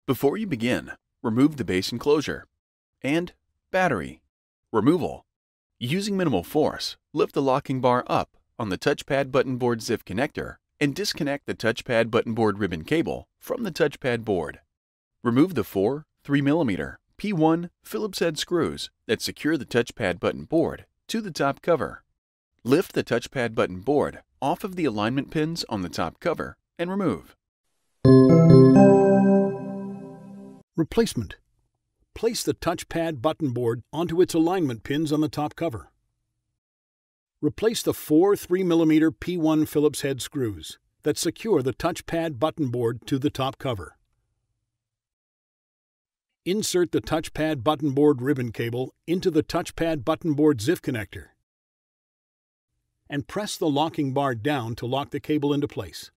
Before you begin, remove the base enclosure and battery. Removal. Using minimal force, lift the locking bar up on the Touchpad Button Board ZIF connector and disconnect the Touchpad Button Board ribbon cable from the touchpad board. Remove the four 3mm P1 Phillips-head screws that secure the Touchpad Button Board to the top cover. Lift the Touchpad Button Board off of the alignment pins on the top cover and remove. Replacement. Place the Touchpad Button Board onto its alignment pins on the top cover. Replace the four 3mm P1 Phillips-head screws that secure the Touchpad Button Board to the top cover. Insert the Touchpad Button Board ribbon cable into the Touchpad Button Board ZIF connector and press the locking bar down to lock the cable into place.